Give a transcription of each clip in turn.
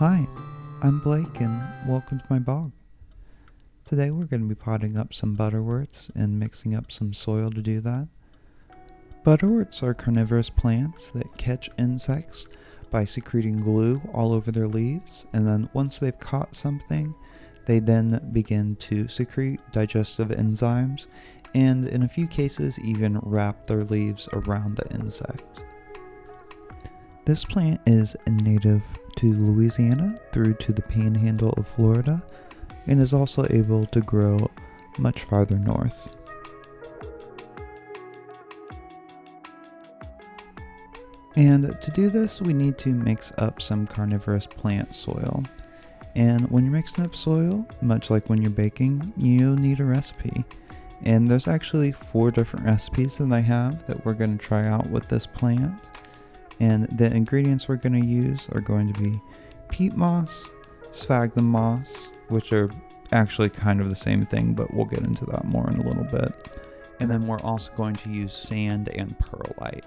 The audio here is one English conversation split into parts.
Hi, I'm Blake and welcome to my bog. Today we're going to be potting up some butterworts and mixing up some soil to do that. Butterworts are carnivorous plants that catch insects by secreting glue all over their leaves, and then once they've caught something, they then begin to secrete digestive enzymes and in a few cases even wrap their leaves around the insect. This plant is native to Louisiana through to the panhandle of Florida and is also able to grow much farther north. And to do this, we need to mix up some carnivorous plant soil. And when you're mixing up soil, much like when you're baking, you'll need a recipe. And there's actually 4 different recipes that I have that we're going to try out with this plant. And the ingredients we're going to use are going to be peat moss, sphagnum moss, which are actually kind of the same thing, but we'll get into that more in a little bit. And then we're also going to use sand and perlite.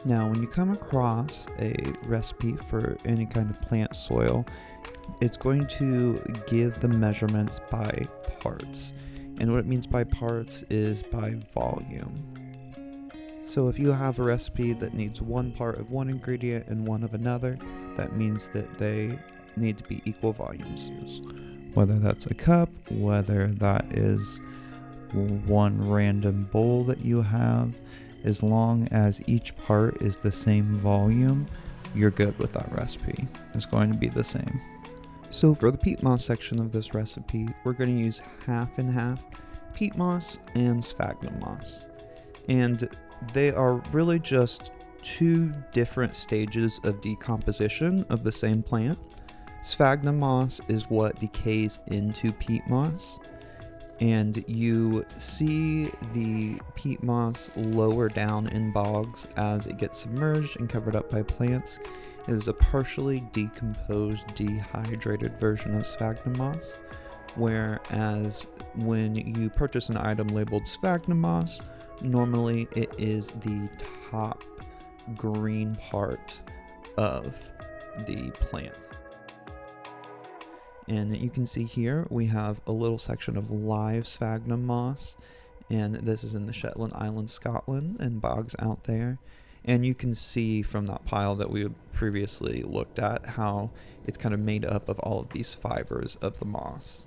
Now, when you come across a recipe for any kind of plant soil, it's going to give the measurements by parts. And what it means by parts is by volume. So if you have a recipe that needs 1 part of one ingredient and 1 of another, that means that they need to be equal volumes. Whether that's a cup, whether that is 1 random bowl that you have, as long as each part is the same volume, you're good with that recipe. It's going to be the same. So for the peat moss section of this recipe, we're going to use half and half peat moss and sphagnum moss. And they are really just 2 different stages of decomposition of the same plant. Sphagnum moss is what decays into peat moss, and you see the peat moss lower down in bogs as it gets submerged and covered up by plants. It is a partially decomposed, dehydrated version of sphagnum moss, whereas when you purchase an item labeled sphagnum moss, normally it is the top green part of the plant. And you can see here we have a little section of live sphagnum moss, and this is in the Shetland Islands, Scotland, and bogs out there. And you can see from that pile that we previously looked at how it's kind of made up of all of these fibers of the moss.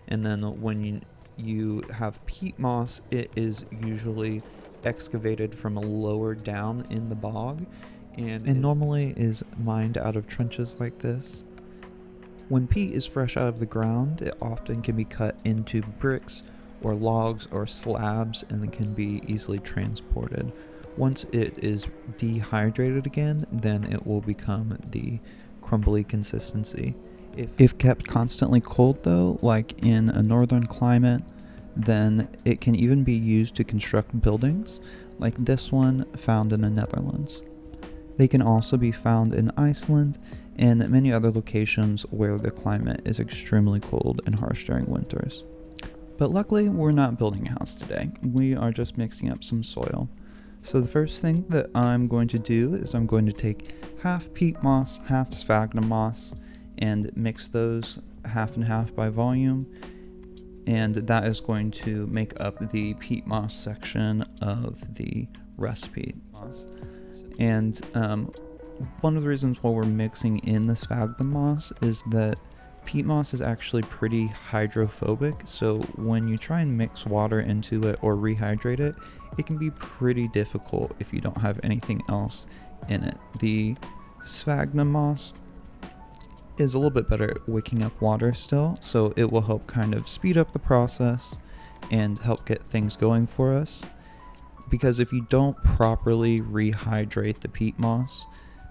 And then when you have peat moss, it is usually excavated from a lower down in the bog, and normally is mined out of trenches like this. When peat is fresh out of the ground, it often can be cut into bricks or logs or slabs and it can be easily transported. Once it is dehydrated again, then it will become the crumbly consistency. If kept constantly cold though, like in a northern climate, then it can even be used to construct buildings, like this one found in the Netherlands. They can also be found in Iceland and many other locations where the climate is extremely cold and harsh during winters. But luckily, we're not building a house today. We are just mixing up some soil. So the first thing that I'm going to do is I'm going to take half peat moss, half sphagnum moss, and mix those half and half by volume. And that is going to make up the peat moss section of the recipe. And one of the reasons why we're mixing in the sphagnum moss is that peat moss is actually pretty hydrophobic, so when you try and mix water into it or rehydrate it, it can be pretty difficult if you don't have anything else in it. The sphagnum moss is a little bit better at wicking up water still, so it will help kind of speed up the process and help get things going for us. Because if you don't properly rehydrate the peat moss,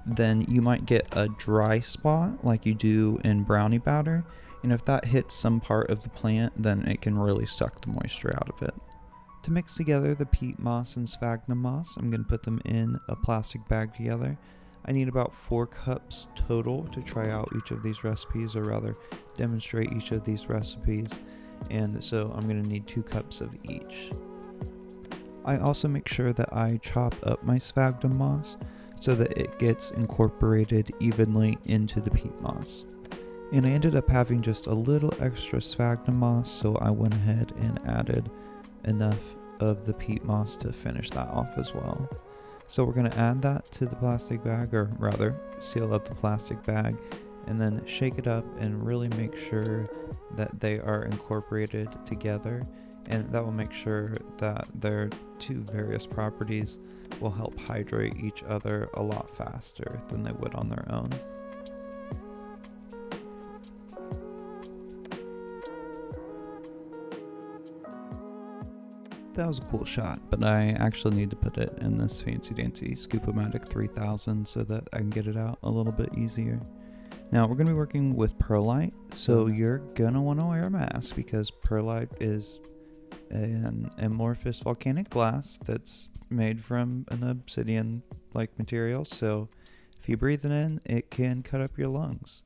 then you might get a dry spot like you do in brownie batter, and if that hits some part of the plant, then it can really suck the moisture out of it. To mix together the peat moss and sphagnum moss, I'm going to put them in a plastic bag together. I need about 4 cups total to try out each of these recipes, or rather demonstrate each of these recipes, and so I'm going to need 2 cups of each. I also make sure that I chop up my sphagnum moss so that it gets incorporated evenly into the peat moss. And I ended up having just a little extra sphagnum moss, so I went ahead and added enough of the peat moss to finish that off as well. So we're going to add that to the plastic bag, or rather seal up the plastic bag, and then shake it up and really make sure that they are incorporated together, and that will make sure that their two various properties will help hydrate each other a lot faster than they would on their own. That was a cool shot, but I actually need to put it in this fancy dancy Scoop-O-Matic 3000 so that I can get it out a little bit easier. Now we're going to be working with perlite, so you're going to want to wear a mask because perlite is an amorphous volcanic glass that's made from an obsidian-like material, so if you breathe it in, it can cut up your lungs.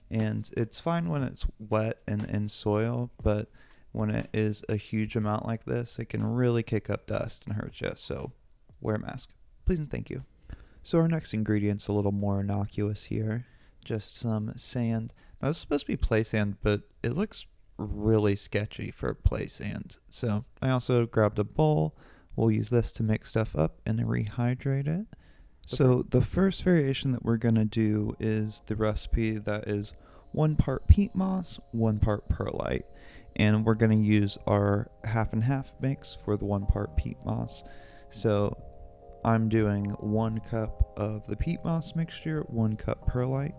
And it's fine when it's wet and in soil, but when it is a huge amount like this, it can really kick up dust and hurt you, so wear a mask. Please and thank you. So our next ingredient's a little more innocuous here. Just some sand. Now this is supposed to be play sand, but it looks really sketchy for play sand. So I also grabbed a bowl. We'll use this to mix stuff up and rehydrate it. So the first variation that we're going to do is the recipe that is 1 part peat moss, 1 part perlite. And we're going to use our half and half mix for the 1 part peat moss. So I'm doing 1 cup of the peat moss mixture, 1 cup perlite.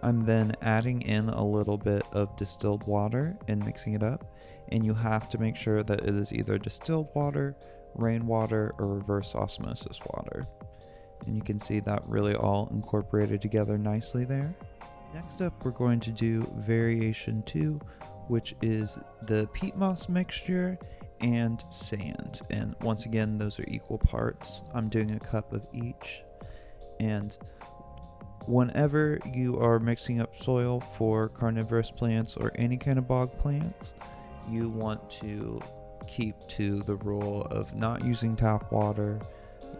I'm then adding in a little bit of distilled water and mixing it up. And you have to make sure that it is either distilled water, rainwater, or reverse osmosis water. And you can see that really all incorporated together nicely there. Next up, we're going to do variation 2, which is the peat moss mixture and sand. And once again, those are equal parts. I'm doing a cup of each. And whenever you are mixing up soil for carnivorous plants or any kind of bog plants, you want to keep to the rule of not using tap water.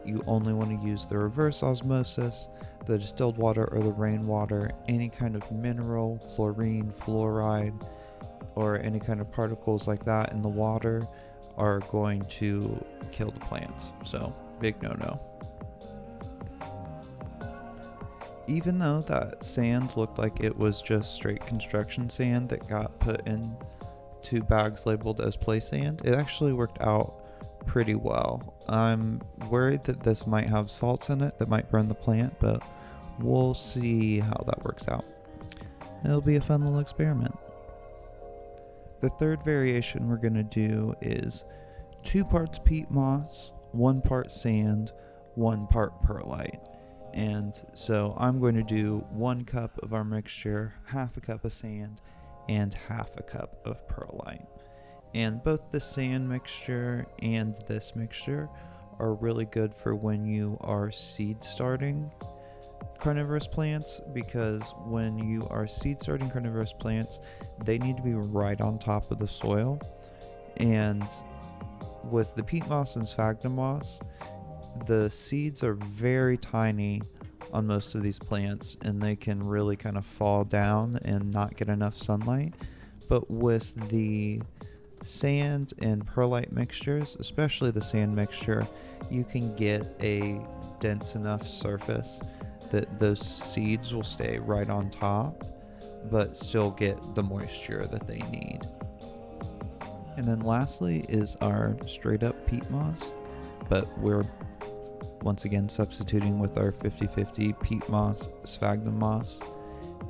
You only want to use the reverse osmosis, the distilled water or the rainwater. Any kind of mineral, chlorine, fluoride, or any kind of particles like that in the water are going to kill the plants. So, big no-no. Even though that sand looked like it was just straight construction sand that got put in 2 bags labeled as play sand, it actually worked out pretty well. I'm worried that this might have salts in it that might burn the plant, but we'll see how that works out. It'll be a fun little experiment. The third variation we're going to do is 2 parts peat moss, 1 part sand, 1 part perlite. And so I'm going to do 1 cup of our mixture, half a cup of sand, and half a cup of perlite. And both the sand mixture and this mixture are really good for when you are seed starting carnivorous plants, because when you are seed starting carnivorous plants, they need to be right on top of the soil. And with the peat moss and sphagnum moss, the seeds are very tiny on most of these plants, and they can really kind of fall down and not get enough sunlight. But with the sand and perlite mixtures, especially the sand mixture, you can get a dense enough surface that those seeds will stay right on top but still get the moisture that they need. And then lastly is our straight up peat moss, but we're once again substituting with our 50-50 peat moss, sphagnum moss,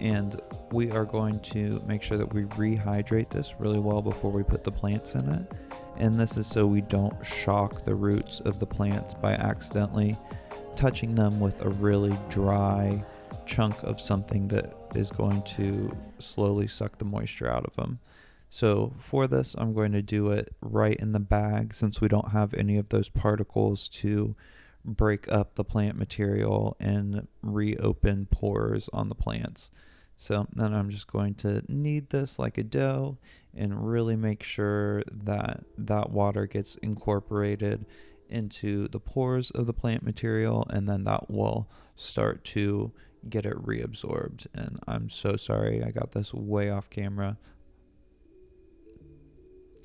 and we are going to make sure that we rehydrate this really well before we put the plants in it. And this is so we don't shock the roots of the plants by accidentally touching them with a really dry chunk of something that is going to slowly suck the moisture out of them. So for this, I'm going to do it right in the bag, since we don't have any of those particles to break up the plant material and reopen pores on the plants. So then I'm just going to knead this like a dough and really make sure that that water gets incorporated into the pores of the plant material, and then that will start to get it reabsorbed. And I'm so sorry I got this way off camera.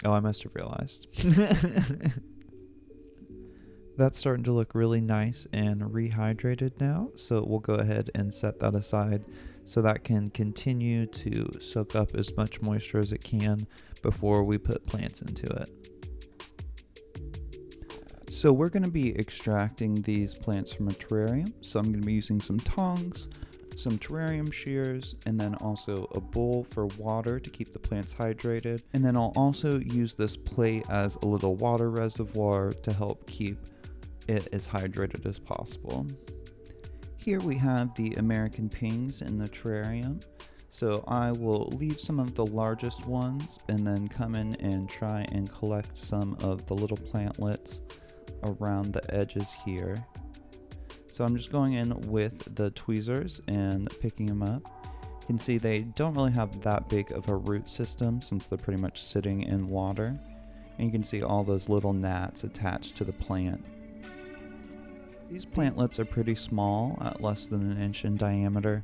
Oh, I must have realized. That's starting to look really nice and rehydrated now, so we'll go ahead and set that aside so that can continue to soak up as much moisture as it can before we put plants into it. So we're going to be extracting these plants from a terrarium, so I'm going to be using some tongs, some terrarium shears, and then also a bowl for water to keep the plants hydrated. And then I'll also use this plate as a little water reservoir to help keep it as hydrated as possible. Here we have the American pings in the terrarium. So I will leave some of the largest ones and then come in and try and collect some of the little plantlets around the edges here. So I'm just going in with the tweezers and picking them up. You can see they don't really have that big of a root system since they're pretty much sitting in water. And you can see all those little gnats attached to the plant. These plantlets are pretty small, at less than an inch in diameter.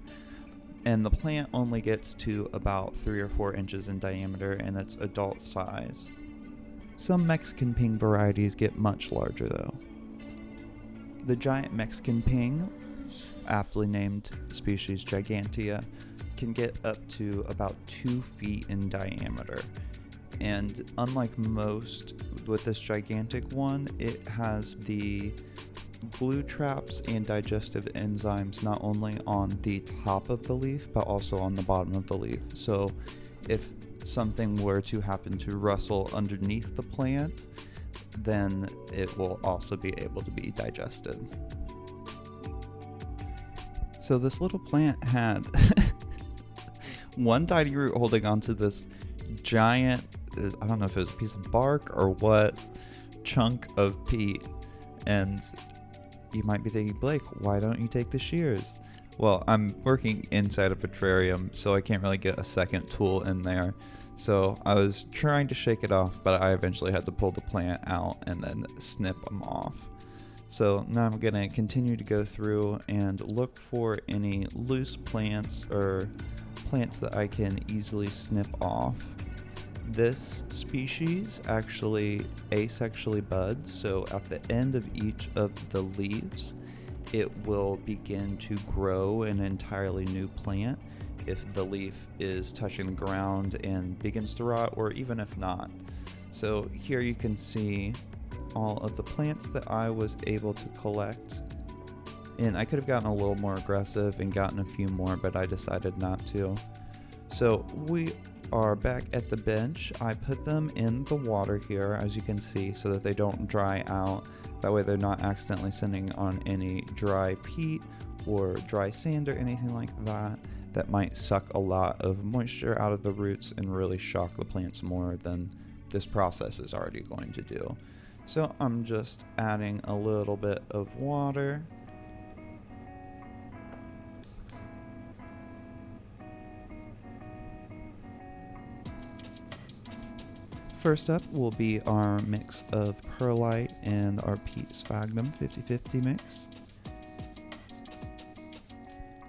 And the plant only gets to about 3 or 4 inches in diameter, and it's adult size. Some Mexican ping varieties get much larger though. The giant Mexican ping, aptly named species Gigantea, can get up to about 2 feet in diameter. And unlike most with this gigantic one, it has the glue traps and digestive enzymes not only on the top of the leaf but also on the bottom of the leaf. So if something were to happen to rustle underneath the plant, then it will also be able to be digested. So this little plant had one tiny root holding onto this giant, I don't know if it was a piece of bark or what, chunk of peat. And you might be thinking, Blake, why don't you take the shears? Well, I'm working inside of a terrarium, so I can't really get a second tool in there. So I was trying to shake it off, but I eventually had to pull the plant out and then snip them off. So now I'm going to continue to go through and look for any loose plants or plants that I can easily snip off. This species actually asexually buds, so at the end of each of the leaves, it will begin to grow an entirely new plant if the leaf is touching the ground and begins to rot, or even if not. So here you can see all of the plants that I was able to collect, and I could have gotten a little more aggressive and gotten a few more, but I decided not to. So we are back at the bench. I put them in the water here, as you can see, so that they don't dry out. That way they're not accidentally sitting on any dry peat or dry sand or anything like that that might suck a lot of moisture out of the roots and really shock the plants more than this process is already going to do. So I'm just adding a little bit of water. First up will be our mix of perlite and our peat sphagnum 50-50 mix.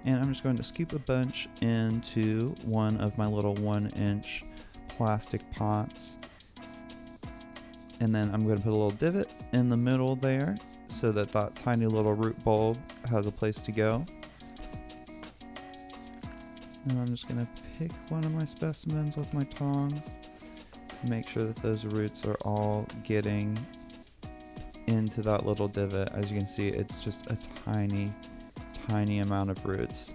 And I'm just going to scoop a bunch into one of my little 1-inch plastic pots. And then I'm going to put a little divot in the middle there so that that tiny little root bulb has a place to go. And I'm just going to pick one of my specimens with my tongs. Make sure that those roots are all getting into that little divot. As you can see, it's just a tiny amount of roots.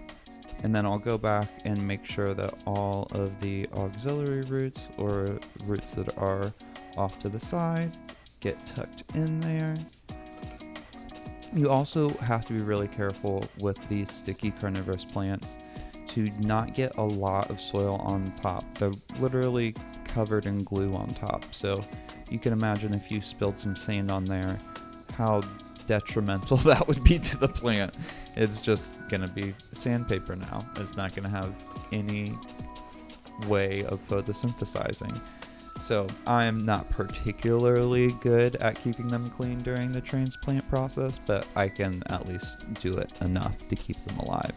And then I'll go back and make sure that all of the auxiliary roots or roots that are off to the side get tucked in there. You also have to be really careful with these sticky carnivorous plants to not get a lot of soil on top. They're literally covered in glue on top, so you can imagine if you spilled some sand on there, how detrimental that would be to the plant. It's just gonna be sandpaper now. It's not gonna have any way of photosynthesizing. So I'm not particularly good at keeping them clean during the transplant process, but I can at least do it enough to keep them alive.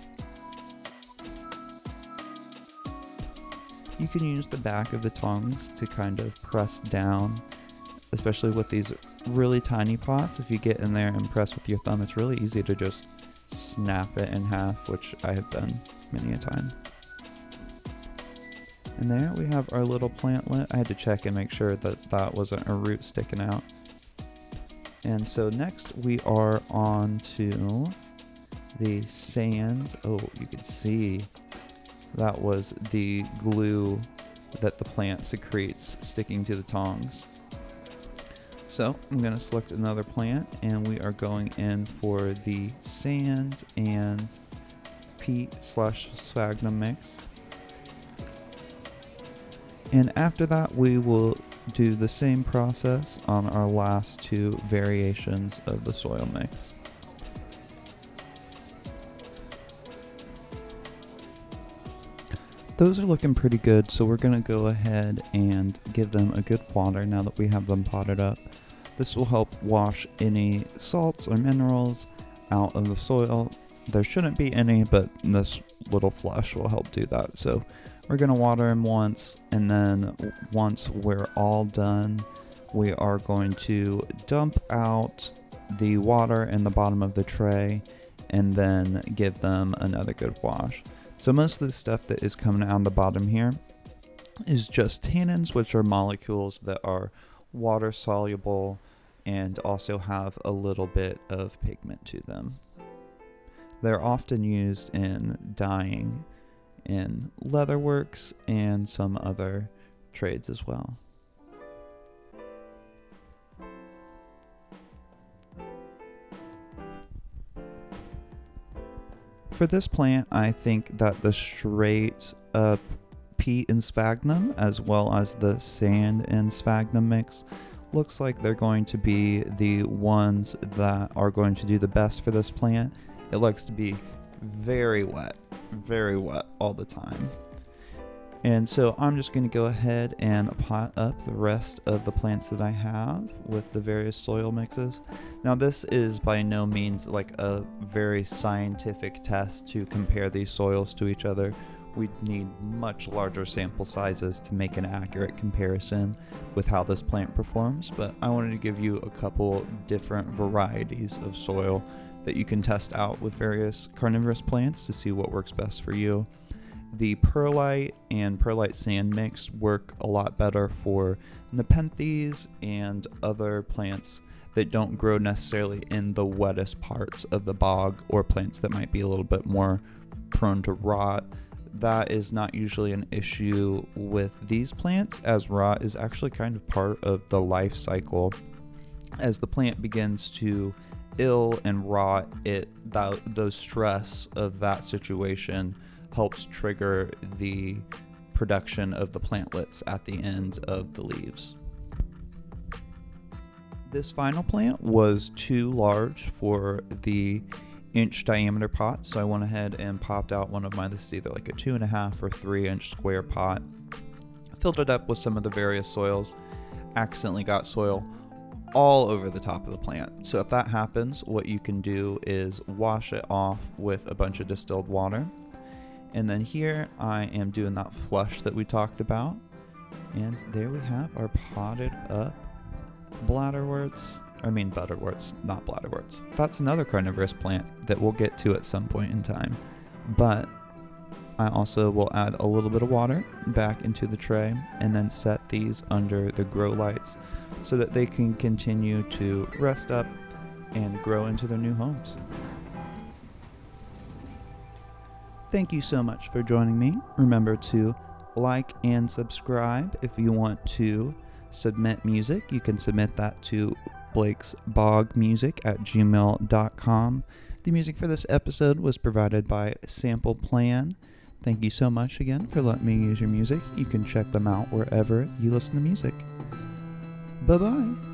You can use the back of the tongs to kind of press down, especially with these really tiny pots. If you get in there and press with your thumb, it's really easy to just snap it in half, which I have done many a time. And there we have our little plantlet. I had to check and make sure that that wasn't a root sticking out. And so next we are on to the sand. Oh, you can see that was the glue that the plant secretes sticking to the tongs. So I'm going to select another plant, and we are going in for the sand and peat/sphagnum mix. And after that, we will do the same process on our last two variations of the soil mix. Those are looking pretty good, so we're going to go ahead and give them a good water now that we have them potted up. This will help wash any salts or minerals out of the soil. There shouldn't be any, but this little flush will help do that. So we're going to water them once, and then once we're all done, we are going to dump out the water in the bottom of the tray and then give them another good wash. So most of the stuff that is coming out the bottom here is just tannins, which are molecules that are water soluble and also have a little bit of pigment to them. They're often used in dyeing in leatherworks and some other trades as well. For this plant, I think that the straight up peat and sphagnum, as well as the sand and sphagnum mix, looks like they're going to be the ones that are going to do the best for this plant. It likes to be very wet all the time. And so I'm just going to go ahead and pot up the rest of the plants that I have with the various soil mixes. Now this is by no means like a very scientific test to compare these soils to each other. We need much larger sample sizes to make an accurate comparison with how this plant performs, but I wanted to give you a couple different varieties of soil that you can test out with various carnivorous plants to see what works best for you. The perlite and perlite sand mix work a lot better for nepenthes and other plants that don't grow necessarily in the wettest parts of the bog, or plants that might be a little bit more prone to rot. That is not usually an issue with these plants, as rot is actually kind of part of the life cycle. As the plant begins to ill and rot, the stress of that situation helps trigger the production of the plantlets at the end of the leaves. This final plant was too large for the inch diameter pot, so I went ahead and popped out one of mine. This is either like a 2.5 or 3 inch square pot. Filled it up with some of the various soils. Accidentally got soil all over the top of the plant. So if that happens, what you can do is wash it off with a bunch of distilled water. And then here I am doing that flush that we talked about. And there we have our potted up butterworts, not bladderworts. That's another carnivorous plant that we'll get to at some point in time. But I also will add a little bit of water back into the tray and then set these under the grow lights so that they can continue to rest up and grow into their new homes. Thank you so much for joining me. Remember to like and subscribe. If you want to submit music, you can submit that to BlakesBogMusic@gmail.com. The music for this episode was provided by Sample Plan. Thank you so much again for letting me use your music. You can check them out wherever you listen to music. Bye-bye.